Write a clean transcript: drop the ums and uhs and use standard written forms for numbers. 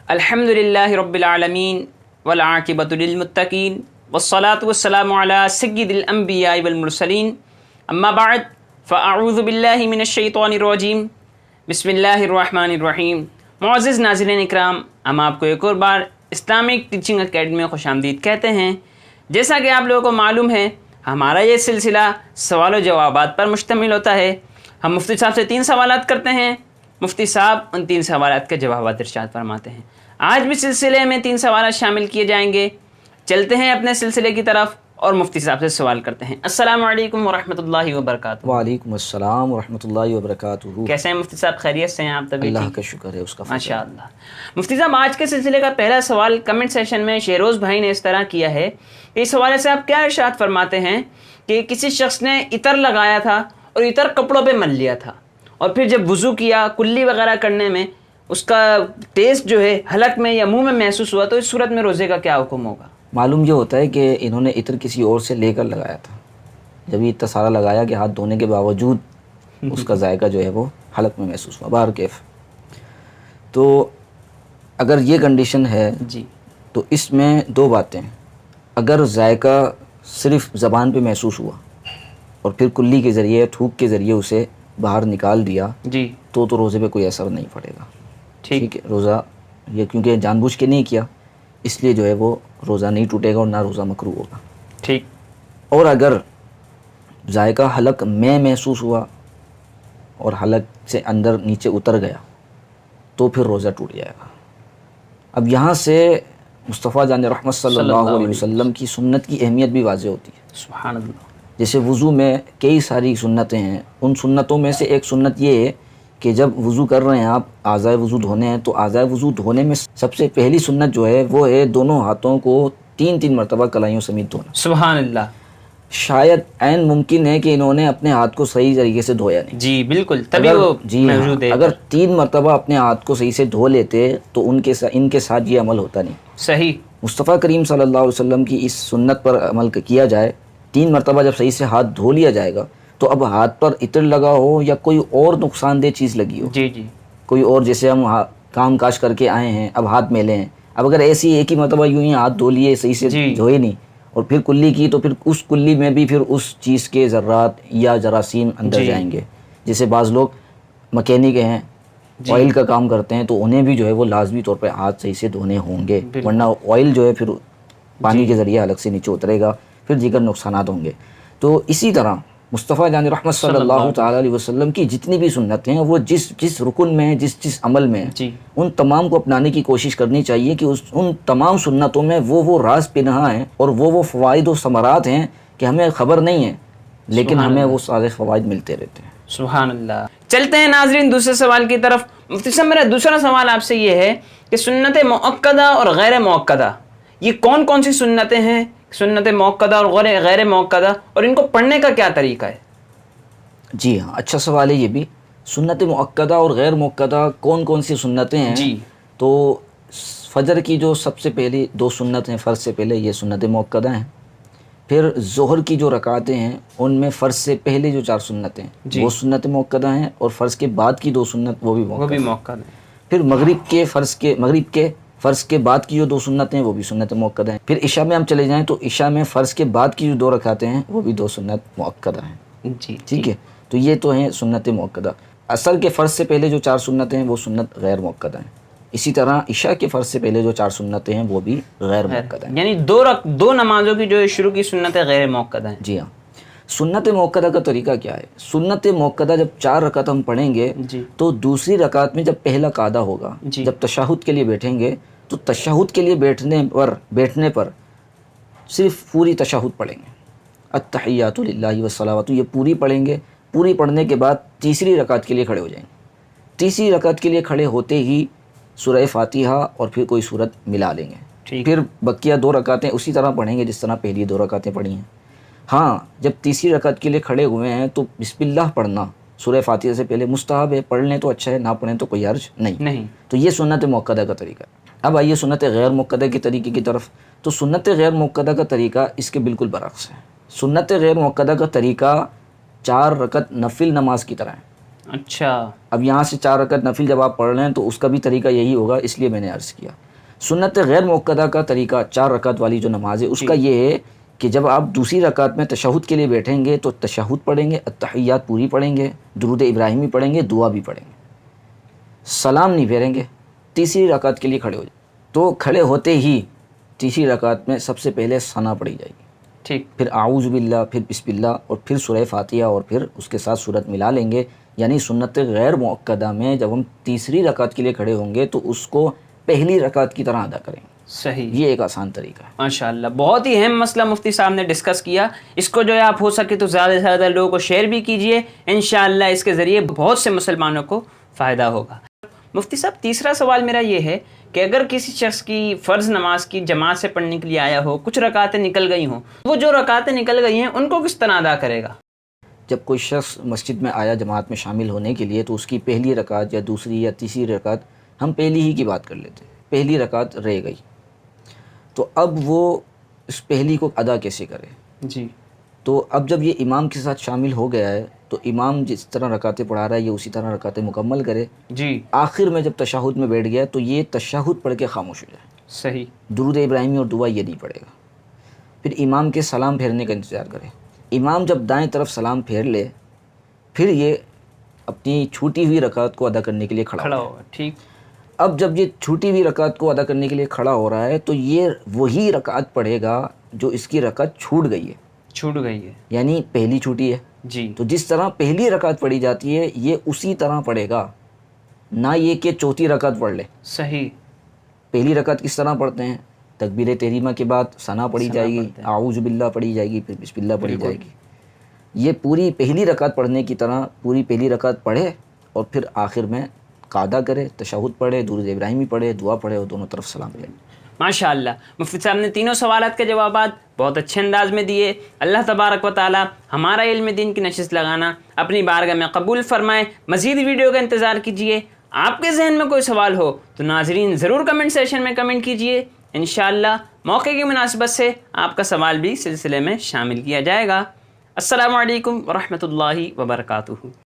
الحمد للہ رب العالمین والعاقبۃ للمتقین والصلاة والسلام علی سید الانبیاء والمرسلین اما بعد فاعوذ باللہ من الشیطان الرجیم بسم اللہ الرحمن الرحیم۔ معزز ناظرین اکرام، ہم آپ کو ایک اور بار اسلامک ٹیچنگ اکیڈمی میں خوش آمدید کہتے ہیں۔ جیسا کہ آپ لوگوں کو معلوم ہے، ہمارا یہ سلسلہ سوال و جوابات پر مشتمل ہوتا ہے۔ ہم مفتی صاحب سے 3 سوالات کرتے ہیں، مفتی صاحب ان 3 سوالات کے جوابات ارشاد فرماتے ہیں۔ آج بھی سلسلے میں 3 سوالات شامل کیے جائیں گے۔ چلتے ہیں اپنے سلسلے کی طرف اور مفتی صاحب سے سوال کرتے ہیں۔ السلام علیکم ورحمۃ اللہ وبرکاتہ۔ وعلیکم السلام ورحمۃ اللہ وبرکاتہ۔ کیسے ہیں مفتی صاحب؟ خیریت سے ہیں آپ؟ طبیعت اللہ کا شکر ہے، اس کا فضل۔ ماشاء اللہ۔ مفتی صاحب، آج کے سلسلے کا پہلا سوال کمنٹ سیشن میں شہروز بھائی نے اس طرح کیا ہے کہ اس حوالے سے آپ کیا ارشاد فرماتے ہیں کہ کسی شخص نے عطر لگایا تھا اور عطر کپڑوں پہ مل لیا تھا، اور پھر جب وضو کیا کلی وغیرہ کرنے میں اس کا ٹیسٹ جو ہے حلق میں یا منہ میں محسوس ہوا، تو اس صورت میں روزے کا کیا حکم ہوگا؟ معلوم یہ ہوتا ہے کہ انہوں نے عطر کسی اور سے لے کر لگایا تھا، جب یہ اتنا سارا لگایا کہ ہاتھ دھونے کے باوجود اس کا ذائقہ جو ہے وہ حلق میں محسوس ہوا، بہر کیف۔ تو اگر یہ کنڈیشن ہے جی تو اس میں 2 باتیں، اگر ذائقہ صرف زبان پہ محسوس ہوا اور پھر کلی کے ذریعے تھوک کے ذریعے اسے باہر نکال دیا جی تو روزے پہ کوئی اثر نہیں پڑے گا۔ ٹھیک ہے، روزہ یہ کیونکہ جان بوجھ کے نہیں کیا، اس لیے جو ہے وہ روزہ نہیں ٹوٹے گا اور نہ روزہ مکروہ ہوگا۔ ٹھیک۔ اور اگر ذائقہ حلق میں محسوس ہوا اور حلق سے اندر نیچے اتر گیا تو پھر روزہ ٹوٹ جائے گا۔ اب یہاں سے مصطفیٰ جان رحمت صلی اللہ علیہ وسلم کی سنت کی اہمیت بھی واضح ہوتی ہے۔ سبحان اللہ۔ جیسے وضو میں کئی ساری سنتیں ہیں، ان سنتوں میں سے ایک سنت یہ ہے کہ جب وضو کر رہے ہیں آپ، اعضائے وضو دھونے ہیں، تو اعضائے وضو دھونے میں سب سے پہلی سنت جو ہے وہ ہے دونوں ہاتھوں کو 3 مرتبہ کلائیوں سمیت دھونا۔ سبحان اللہ۔ شاید عین ممکن ہے کہ انہوں نے اپنے ہاتھ کو صحیح طریقے سے دھویا نہیں۔ جی بالکل، تبھی وہ موجود ہے۔ اگر 3 مرتبہ اپنے ہاتھ کو صحیح سے دھو لیتے تو ان کے ساتھ یہ عمل ہوتا نہیں۔ صحیح۔ مصطفیٰ کریم صلی اللہ علیہ وسلم کی اس سنت پر عمل کیا جائے، 3 مرتبہ جب صحیح سے ہاتھ دھو لیا جائے گا تو اب ہاتھ پر عطر لگا ہو یا کوئی اور نقصان دہ چیز لگی ہو، جی جی، کوئی اور، جیسے ہم کام کاج کر کے آئے ہیں، اب ہاتھ میلے ہیں، اب اگر ایسی ایک ہی مرتبہ یوں ہی ہاتھ دھو لیے، صحیح سے دھوئے نہیں اور پھر کلی کی، تو پھر اس کلی میں بھی پھر اس چیز کے ذرات یا جراثیم اندر جائیں گے۔ جیسے بعض لوگ مکینک ہیں، آئل کا کام کرتے ہیں، تو انہیں بھی جو ہے وہ لازمی طور پہ ہاتھ صحیح سے دھونے ہوں گے، ورنہ آئل جو ہے پھر پانی کے ذریعے حلق سے نیچے اترے گا، پھر دیگر نقصانات ہوں گے۔ تو اسی طرح مصطفیٰ جان رحمت صلی اللہ تعالیٰ علیہ وسلم کی جتنی بھی سنتیں ہیں، وہ جس رکن میں ہیں، جس عمل میں ہیں، ان تمام کو اپنانے کی کوشش کرنی چاہیے کہ ان تمام سنتوں میں وہ راز پنہاں ہیں اور وہ فوائد و ثمرات ہیں کہ ہمیں خبر نہیں ہے، لیکن ہمیں وہ سارے فوائد ملتے رہتے ہیں۔ سبحان اللہ۔ چلتے ہیں ناظرین دوسرے سوال کی طرف۔ مفتی صاحب، میرا دوسرا سوال آپ سے یہ ہے کہ سنت مؤکدہ اور غیر مؤکدہ یہ کون سی سنتیں ہیں؟ سنت مؤکدہ اور غیر مؤکدہ، اور ان کو پڑھنے کا کیا طریقہ ہے؟ جی ہاں، اچھا سوال ہے یہ بھی۔ سنت مؤکدہ اور غیر مؤکدہ کون سی سنتیں ہیں؟ جی تو فجر کی جو سب سے پہلی 2 سنت ہیں فرض سے پہلے، یہ سنت مؤکدہ ہیں۔ پھر ظہر کی جو رکعتیں ہیں ان میں فرض سے پہلے جو 4 سنتیں وہ سنت مؤکدہ ہیں، اور فرض کے بعد کی 2 سنت وہ بھی مؤکدہ ہیں۔ پھر مغرب کے فرض کے بعد کی جو 2 سنتیں ہیں وہ بھی سنت مؤکدہ ہیں۔ پھر عشاء میں ہم چلے جائیں تو عشاء میں فرض کے بعد کی جو 2 رکعتیں ہیں وہ بھی 2 سنت مؤکدہ ہیں۔ جی ٹھیک ہے، تو یہ تو ہیں سنت مؤکدہ۔ عصر کے فرض سے پہلے جو 4 سنتیں ہیں وہ سنت غیر مؤکدہ ہیں۔ اسی طرح عشاء کے فرض سے پہلے جو 4 سنتیں ہیں وہ بھی غیر مؤکدہ ہیں، یعنی 2 نمازوں کی جو شروع کی سنتیں غیر مؤکدہ ہیں۔ جی ہاں۔ سنت مؤکدہ کا طریقہ کیا ہے؟ سنت مؤکدہ جب 4 رکعت ہم پڑھیں گے تو دوسری رکعت میں جب پہلا قعدہ ہوگا، جب تشہد کے لیے بیٹھیں گے تو تشہد کے لیے بیٹھنے پر صرف پوری تشہد پڑھیں گے، التحیات للہ والصلوات، یہ پوری پڑھیں گے۔ پوری پڑھنے کے بعد تیسری رکعت کے لیے کھڑے ہو جائیں گے۔ تیسری رکعت کے لیے کھڑے ہوتے ہی سورہ فاتحہ اور پھر کوئی سورت ملا لیں گے۔ پھر بقیہ 2 رکعتیں اسی طرح پڑھیں گے جس طرح پہلی 2 رکعتیں پڑھی ہیں۔ ہاں، جب تیسری رکعت کے لیے کھڑے ہوئے ہیں تو بسم اللہ پڑھنا سورہ فاتحہ سے پہلے مستحب ہے، پڑھ لیں تو اچھا ہے، نہ پڑھیں تو کوئی حرج نہیں۔ تو یہ سنت مؤکدہ کا طریقہ ہے۔ اب آئیے سنت غیر مؤکدہ کے طریقے کی طرف۔ تو سنت غیر مؤکدہ کا طریقہ اس کے بالکل برعکس ہے۔ سنت غیر مؤکدہ کا طریقہ 4 رکعت نفل نماز کی طرح ہے۔ اچھا. اب یہاں سے 4 رکعت نفل جب آپ پڑھ رہے ہیں تو اس کا بھی طریقہ یہی ہوگا، اس لیے میں نے عرض کیا. سنت غیر مؤکدہ کا طریقہ 4 رکعت والی جو نماز ہے اس کا یہ ہے کہ جب آپ دوسری رکعت میں تشہد کے لیے بیٹھیں گے تو تشہد پڑھیں گے، التحیات پوری پڑھیں گے، درود ابراہیمی پڑھیں گے، دعا بھی پڑھیں گے، سلام نہیں پھیریں گے. تیسری رکعت کے لیے کھڑے ہو جائیں تو کھڑے ہوتے ہی تیسری رکعت میں سب سے پہلے ثنا پڑھی جائے گی، ٹھیک، پھر اعوذ باللہ، پھر بسم اللہ، اور پھر سورہ فاتحہ، اور پھر اس کے ساتھ سورت ملا لیں گے. یعنی سنت غیر مؤکدہ میں جب ہم تیسری رکعت کے لیے کھڑے ہوں گے تو اس کو پہلی رکعت کی طرح ادا کریں گے. صحیح. یہ ایک آسان طریقہ ہے. ماشاءاللہ بہت ہی اہم مسئلہ مفتی صاحب نے ڈسکس کیا. اس کو جو ہے آپ ہو سکے تو زیادہ سے زیادہ لوگوں کو شیئر بھی کیجئے، انشاءاللہ اس کے ذریعے بہت سے مسلمانوں کو فائدہ ہوگا. مفتی صاحب تیسرا سوال میرا یہ ہے کہ اگر کسی شخص کی فرض نماز کی جماعت سے پڑھنے کے لیے آیا ہو، کچھ رکعتیں نکل گئی ہوں، وہ جو رکعتیں نکل گئی ہیں ان کو کس طرح ادا کرے گا؟ جب کوئی شخص مسجد میں آیا جماعت میں شامل ہونے کے لیے تو اس کی پہلی رکعت یا دوسری یا تیسری رکعت، ہم پہلی ہی کی بات کر لیتے ہیں، پہلی رکعت رہ گئی تو اب وہ اس پہلی کو ادا کیسے کرے؟ جی. تو اب جب یہ امام کے ساتھ شامل ہو گیا ہے تو امام جس طرح رکعتیں پڑھا رہا ہے یہ اسی طرح رکعتیں مکمل کرے. جی. آخر میں جب تشہد میں بیٹھ گیا تو یہ تشہد پڑھ کے خاموش ہو جائے. صحیح. درود ابراہیمی اور دعا یہ نہیں پڑھے گا. پھر امام کے سلام پھیرنے کا انتظار کرے. امام جب دائیں طرف سلام پھیر لے پھر یہ اپنی چھوٹی ہوئی رکعت کو ادا کرنے کے لیے کھڑا ہو. ٹھیک. اب جب یہ چھوٹی ہوئی رکعت کو ادا کرنے کے لیے کھڑا ہو رہا ہے تو یہ وہی رکعت پڑھے گا جو اس کی رکعت چھوٹ گئی ہے. چھوٹ گئی ہے یعنی پہلی چھوٹی ہے. جی. تو جس طرح پہلی رکعت پڑھی جاتی ہے یہ اسی طرح پڑھے گا، نہ یہ کہ چوتھی رکعت پڑھ لے. صحیح. پہلی رکعت کس طرح پڑھتے ہیں؟ تکبیر تحریمہ کے بعد ثنا پڑھی جائے گی، اعوذ باللہ پڑھی جائے گی، پھر بسم اللہ پڑھی جائے گی. یہ پوری پہلی رکعت پڑھنے کی طرح پوری پہلی رکعت پڑھے اور پھر آخر میں قعدہ کرے، تشہد پڑھے، درود ابراہیمی پڑھے، دعا پڑھے اور دونوں طرف سلام پھیرے. ماشاءاللہ مفتی صاحب نے تینوں سوالات کے جوابات بہت اچھے انداز میں دیے. اللہ تبارک و تعالی ہمارا علم دین کی نشست لگانا اپنی بارگاہ میں قبول فرمائے. مزید ویڈیو کا انتظار کیجیے. آپ کے ذہن میں کوئی سوال ہو تو ناظرین ضرور کمنٹ سیشن میں کمنٹ کیجیے. انشاءاللہ موقع کی مناسبت سے آپ کا سوال بھی سلسلے میں شامل کیا جائے گا. السلام علیکم ورحمۃ اللہ وبرکاتہ.